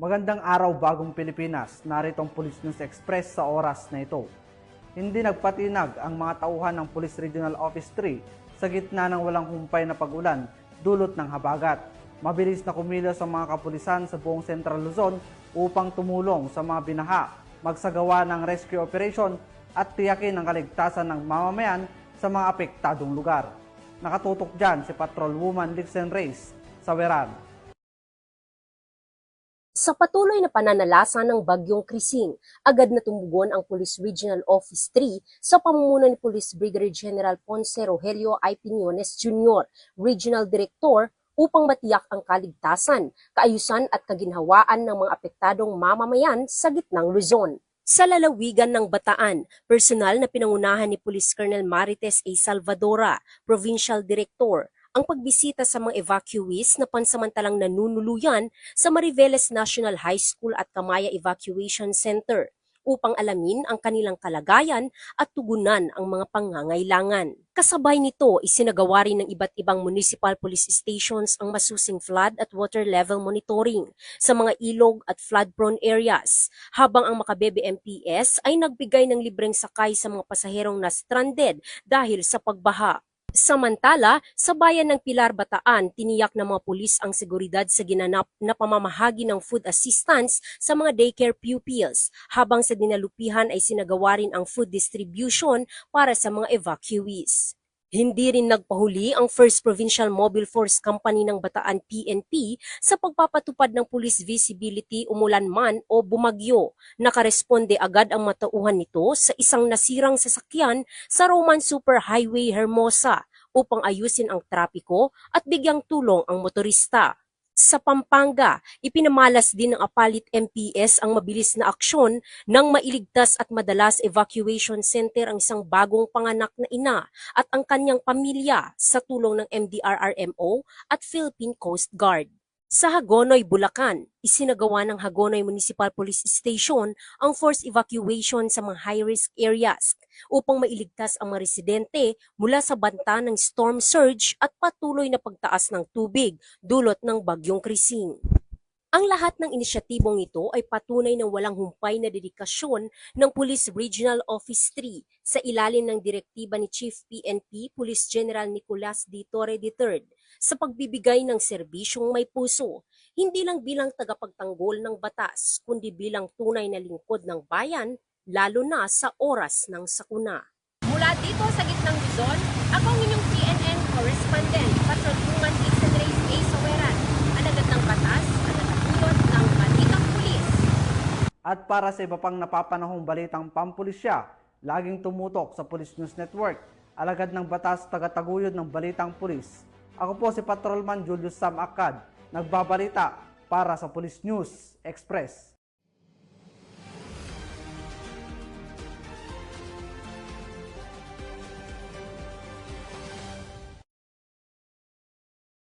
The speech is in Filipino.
Magandang araw bagong Pilipinas, narito ang Police News Express sa oras na ito. Hindi nagpatinag ang mga tauhan ng Police Regional Office 3 sa gitna ng walang humpay na pag-ulan dulot ng habagat. Mabilis na kumilos ang mga kapulisan sa buong Central Luzon upang tumulong sa mga binaha, magsagawa ng rescue operation at tiyakin ang kaligtasan ng mamamayan sa mga apektadong lugar. Nakatutok dyan si Patrolwoman Lixen Reyes sa Weran. Sa patuloy na pananalasa ng Bagyong Krising, agad na tumugon ang Police Regional Office 3 sa pamumuno ni Police Brigadier General Ponce Rogelio I. Piñones Jr., Regional Director, upang matiyak ang kaligtasan, kaayusan at kaginhawaan ng mga apektadong mamamayan sa gitnang Luzon. Sa lalawigan ng Bataan, personal na pinangunahan ni Police Colonel Marites A. Salvadora, Provincial Director, ang pagbisita sa mga evacuees na pansamantalang nanunuluyan sa Mariveles National High School at Kamaya Evacuation Center upang alamin ang kanilang kalagayan at tugunan ang mga pangangailangan. Kasabay nito, isinagawa rin ng iba't ibang municipal police stations ang masusing flood at water level monitoring sa mga ilog at flood-prone areas, habang ang Macabebe MPS ay nagbigay ng libreng sakay sa mga pasaherong na stranded dahil sa pagbaha. Samantala, sa bayan ng Pilar, Bataan, tiniyak ng mga pulis ang seguridad sa ginanap na pamamahagi ng food assistance sa mga daycare pupils, habang sa Dinalupihan ay sinagawa rin ang food distribution para sa mga evacuees. Hindi rin nagpahuli ang 1st Provincial Mobile Force Company ng Bataan PNP sa pagpapatupad ng police visibility umulan man o bumagyo. Nakaresponde agad ang matauhan nito sa isang nasirang sasakyan sa Roman Superhighway Hermosa upang ayusin ang trapiko at bigyang tulong ang motorista. Sa Pampanga, ipinamalas din ng Apalit MPS ang mabilis na aksyon nang mailigtas at madalas evacuation center ang isang bagong panganak na ina at ang kanyang pamilya sa tulong ng MDRRMO at Philippine Coast Guard. Sa Hagonoy, Bulacan, isinagawa ng Hagonoy Municipal Police Station ang forced evacuation sa mga high-risk areas upang mailigtas ang mga residente mula sa banta ng storm surge at patuloy na pagtaas ng tubig dulot ng Bagyong Krising. Ang lahat ng inisyatibong ito ay patunay ng walang humpay na dedikasyon ng Police Regional Office 3 sa ilalim ng direktiba ni Chief PNP Police General Nicolas D. Torre III sa pagbibigay ng serbisyong may puso, hindi lang bilang tagapagtanggol ng batas, kundi bilang tunay na lingkod ng bayan, lalo na sa oras ng sakuna. Mula dito sa gitnang Luzon, ako ang inyong PNN correspondent, Patrolwoman Lixen Reyes A. Saweran, alagad ng batas, ng balitang pulis. At para sa iba pang napapanahong balitang pampulisya, laging tumutok sa Police News Network, alagad ng batas, tagataguyod ng balitang pulis. Ako po si Patrolman Julius Sam Akad, nagbabalita para sa Police News Express.